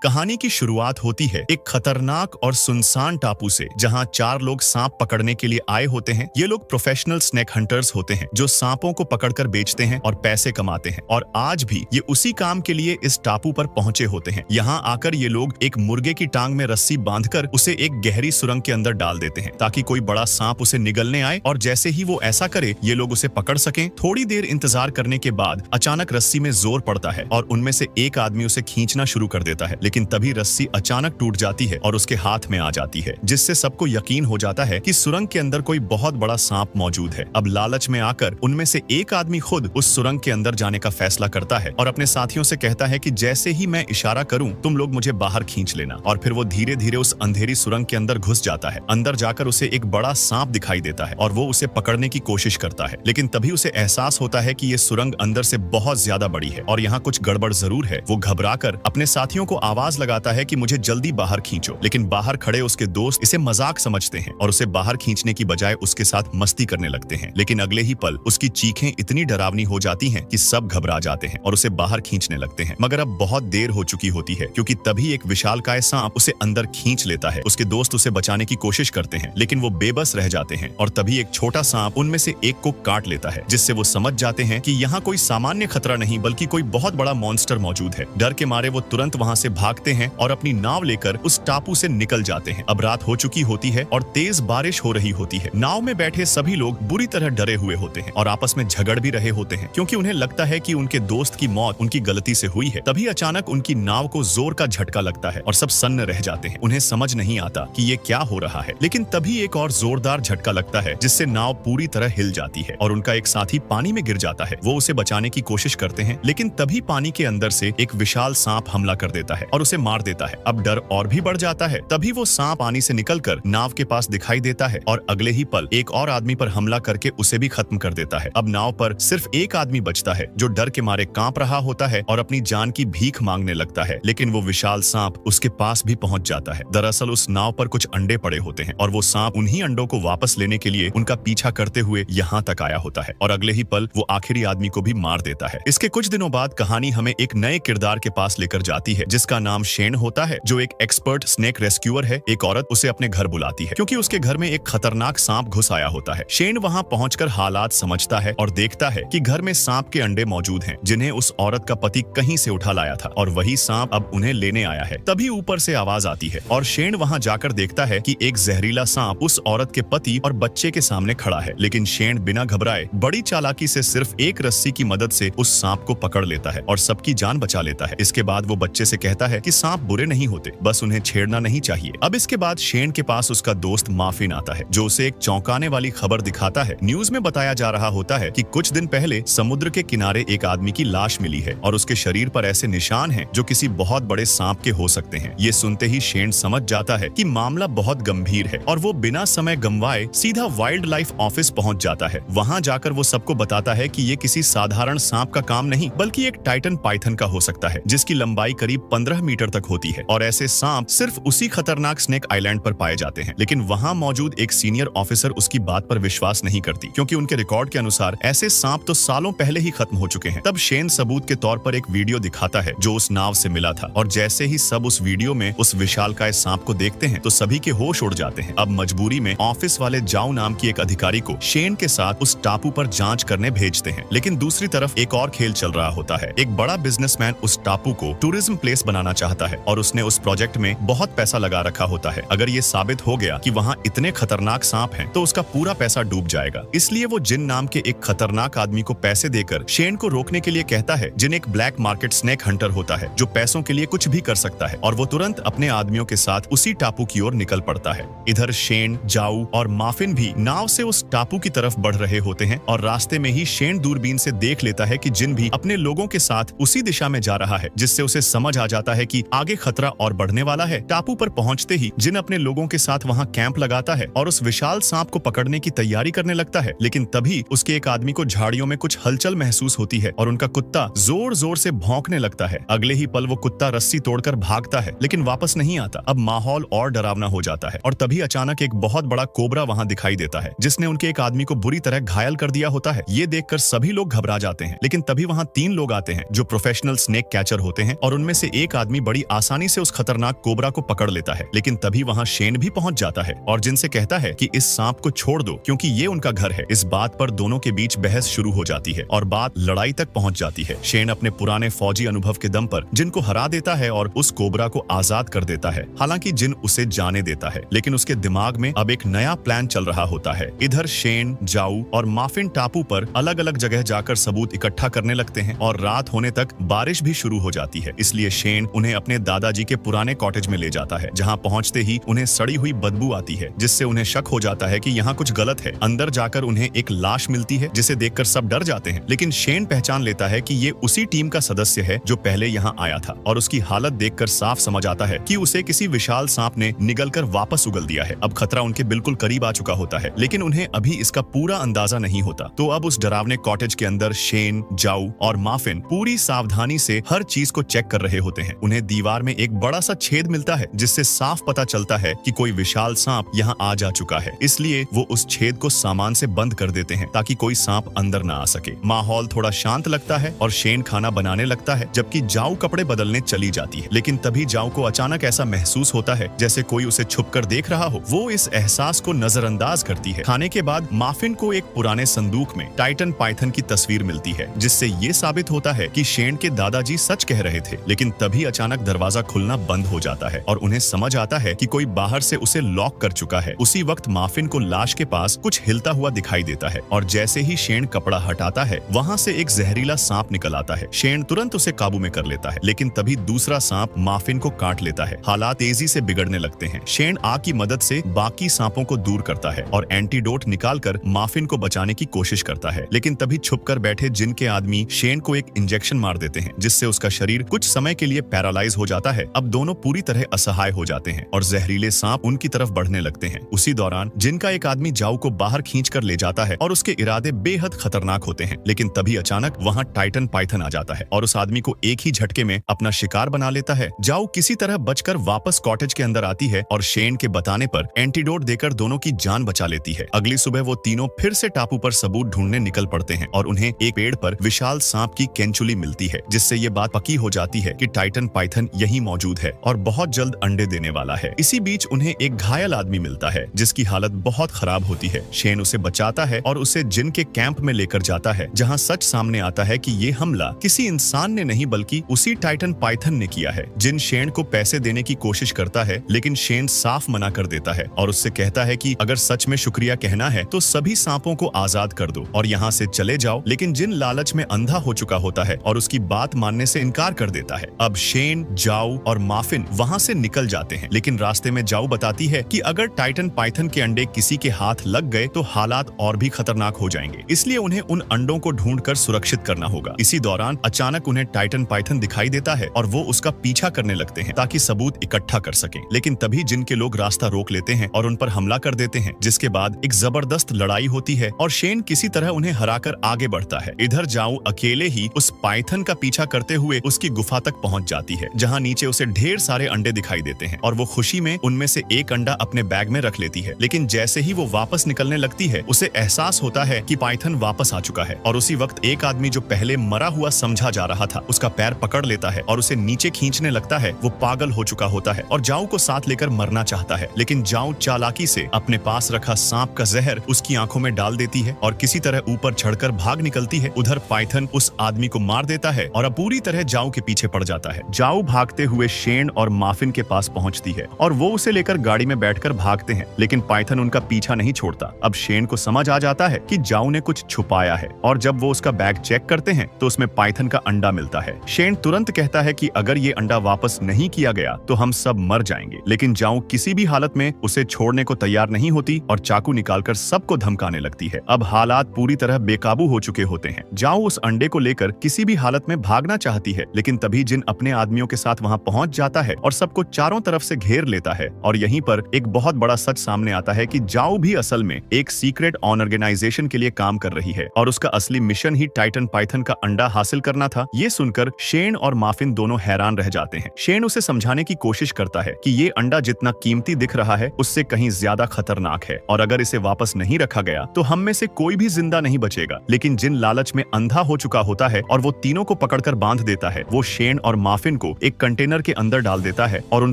कहानी की शुरुआत होती है एक खतरनाक और सुनसान टापू से, जहां 4 लोग सांप पकड़ने के लिए आए होते हैं। ये लोग प्रोफेशनल स्नेक हंटर्स होते हैं जो सांपों को पकड़कर बेचते हैं और पैसे कमाते हैं। और आज भी ये उसी काम के लिए इस टापू पर पहुंचे होते हैं। यहाँ आकर ये लोग एक मुर्गे की टांग में रस्सी बांधकर उसे एक गहरी सुरंग के अंदर डाल देते हैं ताकि कोई बड़ा सांप उसे निगलने आए, और जैसे ही वो ऐसा करे ये लोग उसे पकड़ सकें। थोड़ी देर इंतजार करने के बाद अचानक रस्सी में जोर पड़ता है और उनमें से एक आदमी उसे खींचना शुरू कर देता है, लेकिन तभी रस्सी अचानक टूट जाती है और उसके हाथ में आ जाती है, जिससे सबको यकीन हो जाता है कि सुरंग के अंदर कोई बहुत बड़ा सांप मौजूद है। अब लालच में आकर उनमें से एक आदमी खुद उस सुरंग के अंदर जाने का फैसला करता है और अपने साथियों से कहता है कि जैसे ही मैं इशारा करूं तुम लोग मुझे बाहर खींच लेना। और फिर वो धीरे धीरे उस अंधेरी सुरंग के अंदर घुस जाता है। अंदर जाकर उसे एक बड़ा सांप दिखाई देता है और वो उसे पकड़ने की कोशिश करता है, लेकिन तभी उसे एहसास होता है कि ये सुरंग अंदर से बहुत ज्यादा बड़ी है और यहाँ कुछ गड़बड़ जरूर है। वो घबराकर अपने साथियों को आवाज लगाता है कि मुझे जल्दी बाहर खींचो, लेकिन बाहर खड़े उसके दोस्त इसे मजाक समझते हैं और उसे बाहर खींचने की बजाय उसके साथ मस्ती करने लगते हैं। लेकिन अगले ही पल उसकी चीखें इतनी डरावनी हो जाती हैं कि सब घबरा जाते हैं और उसे बाहर खींचने लगते हैं। मगर अब बहुत देर हो चुकी होती है, क्योंकि तभी एक विशालकाय सांप उसे अंदर खींच लेता है। उसके दोस्त उसे बचाने की कोशिश करते हैं, लेकिन वो बेबस रह जाते हैं और तभी एक छोटा सांप उनमें से एक को काट लेता है, जिससे वो समझ जाते हैं कि यहाँ कोई सामान्य खतरा नहीं बल्कि कोई बहुत बड़ा मॉन्स्टर मौजूद है। डर के मारे वो तुरंत वहाँ से भागते हैं और अपनी नाव लेकर उस टापू से निकल जाते हैं। अब रात हो चुकी होती है और तेज बारिश हो रही होती है। नाव में बैठे सभी लोग बुरी तरह डरे हुए होते हैं और आपस में झगड़ भी रहे होते हैं, क्योंकि उन्हें लगता है कि उनके दोस्त की मौत उनकी गलती से हुई है। तभी अचानक उनकी नाव को जोर का झटका लगता है और सब सन्न रह जाते हैं। उन्हें समझ नहीं आता कि ये क्या हो रहा है, लेकिन तभी एक और जोरदार झटका लगता है जिससे नाव पूरी तरह हिल जाती है और उनका एक साथी पानी में गिर जाता है। वो उसे बचाने की कोशिश करते हैं, लेकिन तभी पानी के अंदर से एक विशाल सांप हमला कर देता है और उसे मार देता है। अब डर और भी बढ़ जाता है। तभी वो सांप पानी से निकलकर नाव के पास दिखाई देता है और अगले ही पल एक और आदमी पर हमला करके उसे भी खत्म कर देता है। अब नाव पर सिर्फ एक आदमी बचता है जो डर के मारे कांप रहा होता है और अपनी जान की भीख मांगने लगता है, लेकिन वो विशाल सांप उसके पास भी पहुंच जाता है। दरअसल उस नाव पर कुछ अंडे पड़े होते हैं और वो सांप उन्हीं अंडों को वापस लेने के लिए उनका पीछा करते हुए यहाँ तक आया होता है और अगले ही पल वो आखिरी आदमी को भी मार देता है। इसके कुछ दिनों बाद कहानी हमें एक नए किरदार के पास लेकर जाती है जिसका नाम शेन होता है, जो एक एक्सपर्ट स्नेक रेस्क्यूअर है। एक औरत उसे अपने घर बुलाती है क्योंकि उसके घर में एक खतरनाक सांप घुस आया होता है। शेन वहां पहुंचकर हालात समझता है और देखता है कि घर में सांप के अंडे मौजूद हैं, जिन्हें उस औरत का पति कहीं से उठा लाया था और वही सांप अब उन्हें लेने आया है। तभी ऊपर से आवाज आती है और शेन वहां जाकर देखता है कि एक जहरीला सांप उस औरत के पति और बच्चे के सामने खड़ा है, लेकिन शेन बिना घबराए बड़ी चालाकी से सिर्फ एक रस्सी की मदद से उस सांप को पकड़ लेता है और सबकी जान बचा लेता है। इसके बाद वो बच्चे से कहता है कि सांप बुरे नहीं होते, बस उन्हें छेड़ना नहीं चाहिए। अब इसके बाद शेन के पास उसका दोस्त माफिन आता है, जो उसे एक चौंकाने वाली खबर दिखाता है। न्यूज में बताया जा रहा होता है कि कुछ दिन पहले समुद्र के किनारे एक आदमी की लाश मिली है और उसके शरीर पर ऐसे निशान हैं जो किसी बहुत बड़े सांप के हो सकते हैं। ये सुनते ही शेन समझ जाता है कि मामला बहुत गंभीर है और वो बिना समय गंवाए सीधा वाइल्ड लाइफ ऑफिस पहुंच जाता है। वहां जाकर वो सबको बताता है कि ये किसी साधारण सांप का काम नहीं बल्कि एक टाइटन पाइथन का हो सकता है, जिसकी लंबाई करीब 15 मीटर तक होती है और ऐसे सांप सिर्फ उसी खतरनाक स्नेक आइलैंड पर पाए जाते हैं। लेकिन वहां मौजूद एक सीनियर ऑफिसर उसकी बात पर विश्वास नहीं करती, क्योंकि उनके रिकॉर्ड के अनुसार ऐसे सांप तो सालों पहले ही खत्म हो चुके हैं। तब शेन सबूत के तौर पर एक वीडियो दिखाता है जो उस नाव से मिला था, और जैसे ही सब उस वीडियो में उस विशालकाय सांप को देखते हैं तो सभी के होश उड़ जाते हैं। अब मजबूरी में ऑफिस वाले जाओ नाम की एक अधिकारी को शेन के साथ उस टापू पर जांच करने भेजते हैं, लेकिन दूसरी तरफ एक और खेल चल रहा होता है। एक बड़ा बिजनेसमैन उस टापू को टूरिज्म प्लेस बनाना चाहता है और उसने उस प्रोजेक्ट में बहुत पैसा लगा रखा होता है। अगर ये साबित हो गया कि वहाँ इतने खतरनाक सांप हैं, तो उसका पूरा पैसा डूब जाएगा। इसलिए वो जिन नाम के एक खतरनाक आदमी को पैसे देकर शेन को रोकने के लिए कहता है, जिन एक ब्लैक मार्केट स्नेक हंटर होता है जो पैसों के लिए कुछ भी कर सकता है, और वो तुरंत अपने आदमियों के साथ उसी टापू की ओर निकल पड़ता है। इधर शेन, जाऊ और माफिन भी नाव से उस टापू की तरफ बढ़ रहे होते हैं और रास्ते में ही शेन दूरबीन से देख लेता है कि जिन भी अपने लोगों के साथ उसी दिशा में जा रहा है, जिससे उसे समझ आ जाता है कि आगे खतरा और बढ़ने वाला है। टापू पर पहुंचते ही जिन अपने लोगों के साथ वहां कैंप लगाता है और उस विशाल सांप को पकड़ने की तैयारी करने लगता है, लेकिन तभी उसके एक आदमी को झाड़ियों में कुछ हलचल महसूस होती है और उनका कुत्ता जोर जोर से भौंकने लगता है। अगले ही पल वो कुत्ता रस्सी तोड़कर भागता है, लेकिन वापस नहीं आता। अब माहौल और डरावना हो जाता है और तभी अचानक एक बहुत बड़ा कोबरा वहां दिखाई देता है, जिसने उनके एक आदमी को बुरी तरह घायल कर दिया होता है। ये देखकर सभी लोग घबरा जाते हैं, लेकिन तभी वहां 3 लोग आते हैं जो प्रोफेशनल स्नेक कैचर होते हैं और उनमें से एक आदमी आदमी बड़ी आसानी से उस खतरनाक कोबरा को पकड़ लेता है, लेकिन तभी वहाँ शेन भी पहुंच जाता है और जिनसे कहता है कि इस सांप को छोड़ दो क्योंकि ये उनका घर है। इस बात पर दोनों के बीच बहस शुरू हो जाती है और बात लड़ाई तक पहुंच जाती है। शेन अपने पुराने फौजी अनुभव के दम पर जिन को हरा देता है और उस कोबरा को आजाद कर देता है। हालांकि जिन उसे जाने देता है, लेकिन उसके दिमाग में अब एक नया प्लान चल रहा होता है। इधर शेन, जाऊ और माफिन टापू पर अलग अलग जगह जाकर सबूत इकट्ठा करने लगते हैं और रात होने तक बारिश भी शुरू हो जाती है। इसलिए शेन उन्हें अपने दादाजी के पुराने कॉटेज में ले जाता है, जहाँ पहुंचते ही उन्हें सड़ी हुई बदबू आती है, जिससे उन्हें शक हो जाता है कि यहाँ कुछ गलत है। अंदर जाकर उन्हें एक लाश मिलती है, जिसे देखकर सब डर जाते हैं, लेकिन शेन पहचान लेता है कि ये उसी टीम का सदस्य है जो पहले यहाँ आया था और उसकी हालत देखकर साफ समझ आता है कि उसे किसी विशाल सांप ने निगलकर वापस उगल दिया है। अब खतरा उनके बिल्कुल करीब आ चुका होता है, लेकिन उन्हें अभी इसका पूरा अंदाजा नहीं होता। तो अब उस डरावने कॉटेज के अंदर शेन, जाऊ और माफिन पूरी सावधानी से हर चीज को चेक कर रहे होते हैं। उन्हें दीवार में एक बड़ा सा छेद मिलता है, जिससे साफ पता चलता है कि कोई विशाल सांप यहाँ आ जा चुका है। इसलिए वो उस छेद को सामान से बंद कर देते हैं ताकि कोई सांप अंदर ना आ सके। माहौल थोड़ा शांत लगता है और शेन खाना बनाने लगता है, जबकि जाऊ कपड़े बदलने चली जाती है। लेकिन तभी जाऊ को अचानक ऐसा महसूस होता है जैसे कोई उसे छुपकर देख रहा हो। वो इस एहसास को नजरअंदाज करती है। खाने के बाद माफिन को एक पुराने संदूक में टाइटन पाइथन की तस्वीर मिलती है, जिससे ये साबित होता है कि शेन के दादाजी सच कह रहे थे। लेकिन तभी अचानक दरवाजा खुलना बंद हो जाता है और उन्हें समझ आता है कि कोई बाहर से उसे लॉक कर चुका है। उसी वक्त माफिन को लाश के पास कुछ हिलता हुआ दिखाई देता है और जैसे ही शेन कपड़ा हटाता है, वहाँ से एक जहरीला सांप निकल आता है। शेन तुरंत उसे काबू में कर लेता है, लेकिन तभी दूसरा सांप माफिन को काट लेता है। हालात तेजी से बिगड़ने लगते हैं। शेन आग की मदद से बाकी सांपों को दूर करता है और एंटीडोट निकालकर माफिन को बचाने की कोशिश करता है। लेकिन तभी छुपकर बैठे जिन के आदमी शेन को एक इंजेक्शन मार देते हैं, जिससे उसका शरीर कुछ समय के लिए पैरालाइज हो जाता है। अब दोनों पूरी तरह असहाय हो जाते हैं और जहरीले सांप उनकी तरफ बढ़ने लगते हैं। उसी दौरान जिनका एक आदमी जाऊ को बाहर खींचकर ले जाता है और उसके इरादे बेहद खतरनाक होते हैं। लेकिन तभी अचानक वहाँ टाइटन पाइथन आ जाता है और उस आदमी को एक ही झटके में अपना शिकार बना लेता है। जाऊ किसी तरह बचकर वापस कॉटेज के अंदर आती है और शेन के बताने पर एंटीडोट देकर दोनों की जान बचा लेती है। अगली सुबह वो तीनों फिर से टापू पर सबूत ढूंढने निकल पड़ते हैं और उन्हें एक पेड़ पर विशाल सांप की केंचुली मिलती है, जिससे ये बात पक्की हो जाती है कि टाइटन पाइथन यही मौजूद है और बहुत जल्द अंडे देने वाला है। इसी बीच उन्हें एक घायल आदमी मिलता है, जिसकी हालत बहुत खराब होती है। शेन उसे बचाता है और उसे जिन के कैंप में लेकर जाता है, जहाँ सच सामने आता है कि ये हमला किसी इंसान ने नहीं बल्कि उसी टाइटन पाइथन ने किया है। जिन शेन को पैसे देने की कोशिश करता है, लेकिन शेन साफ मना कर देता है और उससे कहता है कि अगर सच में शुक्रिया कहना है तो सभी सांपों को आजाद कर दो और यहाँ से चले जाओ। लेकिन जिन लालच में अंधा हो चुका होता है और उसकी बात मानने से इनकार कर देता है। अब शेन, जाऊ और माफिन वहाँ से निकल जाते हैं, लेकिन रास्ते में जाऊ बताती है कि अगर टाइटन पाइथन के अंडे किसी के हाथ लग गए तो हालात और भी खतरनाक हो जाएंगे, इसलिए उन्हें उन अंडों को ढूंढकर सुरक्षित करना होगा। इसी दौरान अचानक उन्हें टाइटन पाइथन दिखाई देता है और वो उसका पीछा करने लगते हैं ताकि सबूत इकट्ठा कर सकें। लेकिन तभी जिनके लोग रास्ता रोक लेते हैं और उन पर हमला कर देते हैं, जिसके बाद एक जबरदस्त लड़ाई होती है और शेन किसी तरह उन्हें हराकर आगे बढ़ता है। इधर जाऊ अकेले ही उस पाइथन का पीछा करते हुए उसकी गुफा तक पहुंच जाती है, जहां नीचे उसे ढेर सारे अंडे दिखाई देते हैं और वो खुशी में उनमें से एक अंडा अपने बैग में रख लेती है। लेकिन जैसे ही वो वापस निकलने लगती है, उसे एहसास होता है कि पाइथन वापस आ चुका है और उसी वक्त एक आदमी जो पहले मरा हुआ समझा जा रहा था, उसका पैर पकड़ लेता है और उसे नीचे खींचने लगता है। वो पागल हो चुका होता है और जाऊ को साथ लेकर मरना चाहता है, लेकिन जाऊ चालाकी से अपने पास रखा सांप का जहर उसकी आंखों में डाल देती है और किसी तरह ऊपर चढ़कर भाग निकलती है। उधर पाइथन उस आदमी को मार देता है और अब पूरी तरह जाऊ के पीछे पड़ जाता है। जाऊ भागते हुए शेन और माफिन के पास पहुंचती है और वो उसे लेकर गाड़ी में बैठकर भागते हैं, लेकिन पाइथन उनका पीछा नहीं छोड़ता। अब शेन को समझ आ जाता है कि जाऊ ने कुछ छुपाया है और जब वो उसका बैग चेक करते हैं तो उसमें पाइथन का अंडा मिलता है। शेन तुरंत कहता है कि अगर ये अंडा वापस नहीं किया गया तो हम सब मर जाएंगे, लेकिन जाऊ किसी भी हालत में उसे छोड़ने को तैयार नहीं होती और चाकू निकालकर सबको धमकाने लगती है। अब हालात पूरी तरह बेकाबू हो चुके होते हैं। जाऊ उस अंडे को लेकर किसी भी हालत में भागना चाहती है, लेकिन तभी जिन अपने आदमियों के साथ वहां पहुंच जाता है और सबको चारों तरफ से घेर लेता है और यहीं पर एक बहुत बड़ा सच सामने आता है कि जाऊ भी असल में एक सीक्रेट ऑर्गेनाइजेशन के लिए काम कर रही है और उसका असली मिशन ही टाइटन पाइथन का अंडा हासिल करना था। ये सुनकर शेन और माफिन दोनों हैरान रह जाते हैं। शेन उसे समझाने की कोशिश करता है कि ये अंडा जितना कीमती दिख रहा है उससे कहीं ज्यादा खतरनाक है और अगर इसे वापस नहीं रखा गया तो हम में से कोई भी जिंदा नहीं बचेगा। लेकिन जिन लालच में अंधा हो चुका होता है और वो तीनों को पकड़कर बांध देता है, वो शेन और माफिन को एक कंटेनर के अंदर डाल देता है और उन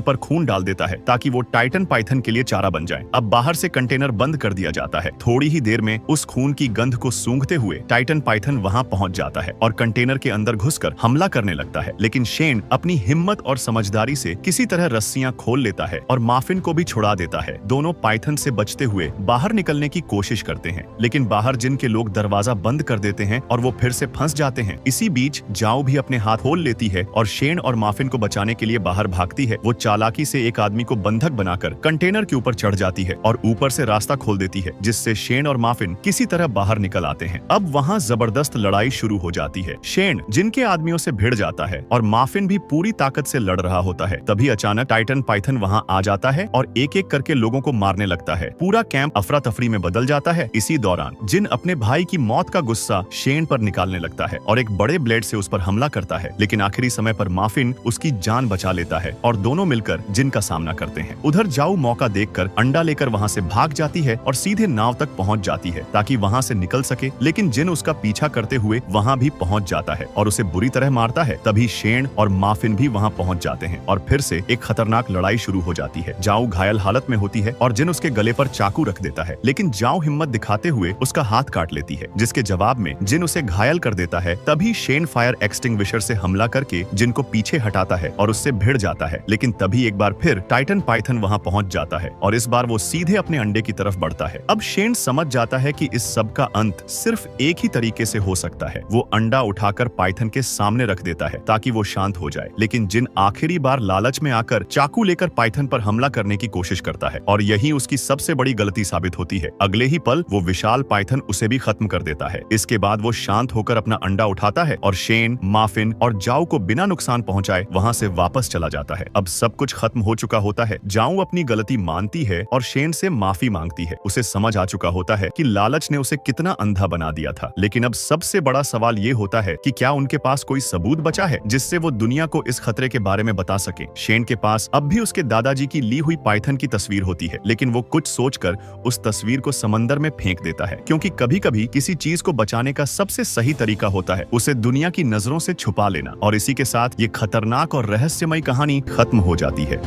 पर खून डाल देता है ताकि वो टाइटन पाइथन के लिए चारा बन जाए। अब बाहर से कंटेनर बंद कर दिया जाता है। थोड़ी ही देर में उस खून की गंध को सूंघते हुए टाइटन पाइथन वहां पहुंच जाता है और कंटेनर के अंदर घुसकर हमला करने लगता है। लेकिन शेन अपनी हिम्मत और समझदारी से किसी तरह रस्सियां खोल लेता है और माफिन को भी छुड़ा देता है। दोनों पाइथन से बचते हुए बाहर निकलने की कोशिश करते हैं, लेकिन बाहर जिन के लोग दरवाजा बंद कर देते हैं और वो फिर से फंस जाते हैं। इसी बीच जाओ भी अपने हाथ खोल लेती है और शेन और माफिन को बचाने के लिए बाहर भागती है। वो चालाकी से एक आदमी को बंधक बनाकर कंटेनर के ऊपर चढ़ जाती है और ऊपर से रास्ता खोल देती है, जिससे शेन और माफिन किसी तरह बाहर निकल आते हैं। अब वहाँ जबरदस्त लड़ाई शुरू हो जाती है। शेन जिनके आदमियों से भिड़ जाता है और माफिन भी पूरी ताकत से लड़ रहा होता है। तभी अचानक टाइटन पाइथन वहाँ आ जाता है और एक एक करके लोगों को मारने लगता है। पूरा कैंप अफरा तफरी में बदल जाता है। इसी दौरान जिन अपने भाई की मौत का गुस्सा शेन पर निकालने लगता है और एक बड़े ब्लेड से उस पर हमला करता है, लेकिन आखिरी समय पर माफिन उसकी जान बचा लेता है और दोनों मिलकर जिन का सामना करते हैं। उधर जाओ मौका देखकर अंडा लेकर वहाँ से भाग जाती है और सीधे नाव तक पहुँच जाती है ताकि वहाँ से निकल सके, लेकिन जिन उसका पीछा करते हुए वहाँ भी पहुँच जाता है और उसे बुरी तरह मारता है। तभी शेन और माफिन भी वहाँ पहुँच जाते हैं और फिर से एक खतरनाक लड़ाई शुरू हो जाती है। जाओ घायल हालत में होती है और जिन उसके गले पर चाकू रख देता है, लेकिन जाओ हिम्मत दिखाते हुए उसका हाथ काट लेती है, जिसके जवाब में जिन उसे घायल कर देता है। तभी शेन फायर एक्सटिंग्विशर से हमला करके जिन को पीछे हटाता है और उससे भिड़ जाता है, लेकिन तभी एक बार फिर टाइटन पाइथन वहां पहुंच जाता है और इस बार वो सीधे अपने अंडे की तरफ बढ़ता है। अब शेन समझ जाता है कि इस सब का अंत सिर्फ एक ही तरीके से हो सकता है। वो अंडा उठाकर पाइथन के सामने रख देता है ताकि वो शांत हो जाए, लेकिन जिन आखिरी बार लालच में आकर चाकू लेकर पाइथन पर हमला करने की कोशिश करता है और यही उसकी सबसे बड़ी गलती साबित होती है। अगले ही पल वो विशाल पाइथन उसे भी खत्म कर देता है। इसके बाद वो शांत होकर अपना अंडा उठाता है और शेन, माफिन और जाओ को बिना नुकसान पहुंचाए वहां से वापस चला जाता है। अब सब कुछ खत्म हो चुका होता है। जाओ अपनी गलती मानती है और शेन से माफी मांगती है। उसे समझ आ चुका होता है कि लालच ने उसे कितना अंधा बना दिया था, लेकिन अब सबसे बड़ा सवाल ये होता है कि क्या उनके पास कोई सबूत बचा है जिससे वो दुनिया को इस खतरे के बारे में बता सके। शेन के पास अब भी उसके दादाजी की ली हुई पाइथन की तस्वीर होती है, लेकिन वो कुछ सोचकर उस तस्वीर को समंदर में फेंक देता है, क्योंकि कभी कभी किसी चीज को बचाने का सबसे सही तरीका होता है उसे दुनिया की नजरों से छुपा लेना। और इसी के साथ ये खतरनाक और रहस्यमयी कहानी खत्म हो जाती है।